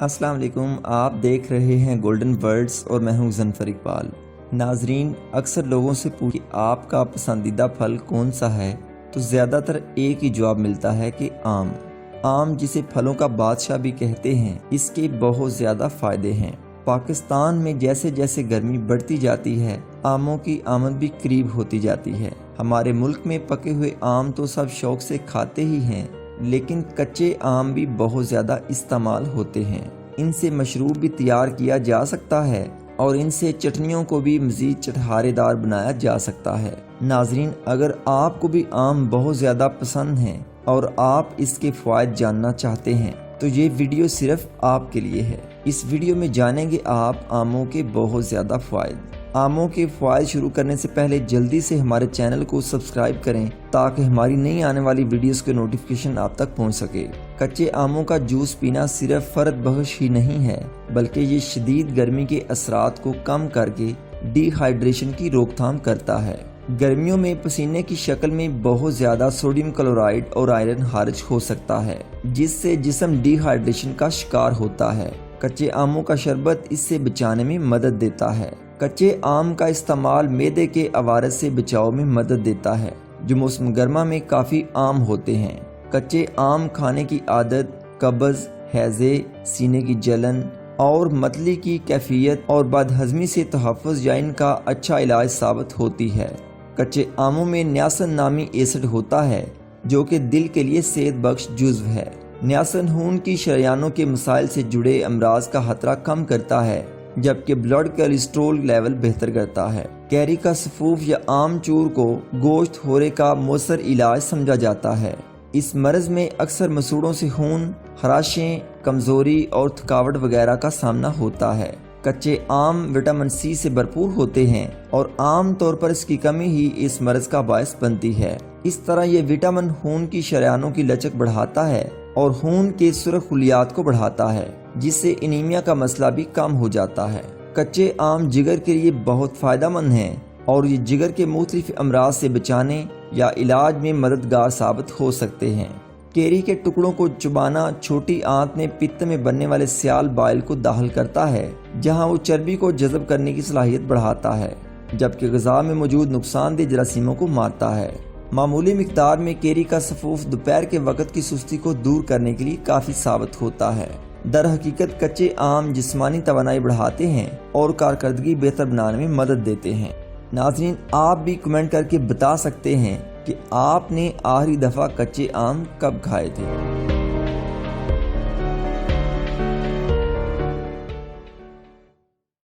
अस्सलाम वालेकुम। आप देख रहे हैं गोल्डन वर्ड्स और मैं हूं ज़नफर इकबाल। नाजरीन, अक्सर लोगों से पूछे आपका पसंदीदा फल कौन सा है तो ज़्यादातर एक ही जवाब मिलता है कि आम। आम जिसे फलों का बादशाह भी कहते हैं, इसके बहुत ज़्यादा फ़ायदे हैं। पाकिस्तान में जैसे जैसे गर्मी बढ़ती जाती है, आमों की आमद भी करीब होती जाती है। हमारे मुल्क में पके हुए आम तो सब शौक से खाते ही हैं, लेकिन कच्चे आम भी बहुत ज़्यादा इस्तेमाल होते हैं। इनसे मशरूब भी तैयार किया जा सकता है और इनसे चटनियों को भी मज़ीद चटखारेदार बनाया जा सकता है। नाजरीन, अगर आपको भी आम बहुत ज़्यादा पसंद हैं और आप इसके फ़वाइद जानना चाहते हैं तो ये वीडियो सिर्फ आपके लिए है। इस वीडियो में जानेंगे आप आमों के बहुत ज़्यादा फ़वाइद। आमों के फ़वाइद शुरू करने से पहले जल्दी से हमारे चैनल को सब्सक्राइब करें ताकि हमारी नई आने वाली वीडियोस के नोटिफिकेशन आप तक पहुंच सके। कच्चे आमों का जूस पीना सिर्फ फ़र्द बख्श ही नहीं है, बल्कि ये शदीद गर्मी के असरात को कम करके डिहाइड्रेशन की रोकथाम करता है। गर्मियों में पसीने की शक्ल में बहुत ज़्यादा सोडियम क्लोराइड और आयरन खारिज हो सकता है, जिससे जिस्म डिहाइड्रेशन का शिकार होता है। कच्चे आमों का शरबत इससे बचाने में मदद देता है। कच्चे आम का इस्तेमाल मैदे के अवारस से बचाव में मदद देता है, जो मौसम गर्मा में काफ़ी आम होते हैं। कच्चे आम खाने की आदत कब्ज़, हैज़े, सीने की जलन और मतली की कैफियत और बदहज़मी से तहफ़्फ़ुज़ या इनका अच्छा इलाज साबित होती है। कच्चे आमों में न्यासन नामी एसिड होता है, जो कि दिल के लिए सेहत बख्श जुज़्व है। न्यासन खून की शरियानों के मसाइल से जुड़े अमराज का खतरा कम करता है, जबकि ब्लड कोलेस्ट्रॉल लेवल बेहतर करता है। कैरी का सफूफ या आमचूर को गोश्त होरे का मौसर इलाज समझा जाता है। इस मर्ज में अक्सर मसूड़ों से खून, खराशें, कमजोरी और थकावट वगैरह का सामना होता है। कच्चे आम विटामिन सी से भरपूर होते हैं और आम तौर पर इसकी कमी ही इस मर्ज का बायस बनती है। इस तरह ये विटामिन खून की शरियानों की लचक बढ़ाता है और खून के सुर्ख खुलियात को बढ़ाता है, जिससे एनीमिया का मसला भी कम हो जाता है। कच्चे आम जिगर के लिए बहुत फ़ायदेमंद हैं और ये जिगर के मुख्तलिफ अमराज से बचाने या इलाज में मददगार साबित हो सकते हैं। केरी के टुकड़ों को चबाना छोटी आंत में पित्त में बनने वाले सियाल बाइल को दाखिल करता है, जहां वो चर्बी को जज़ब करने की सलाहियत बढ़ाता है, जबकि ग़िज़ा में मौजूद नुकसानदेह जरासीमों को मारता है। मामूली मिकदार में केरी का सफूफ दोपहर के वक़्त की सुस्ती को दूर करने के लिए काफ़ी साबित होता है। दर हकीकत कच्चे आम जिस्मानी तवानाई बढ़ाते हैं और कारकर्दगी बेहतर बनाने में मदद देते हैं। नाज़रीन, आप भी कमेंट करके बता सकते हैं कि आपने आखिरी दफ़ा कच्चे आम कब खाए थे।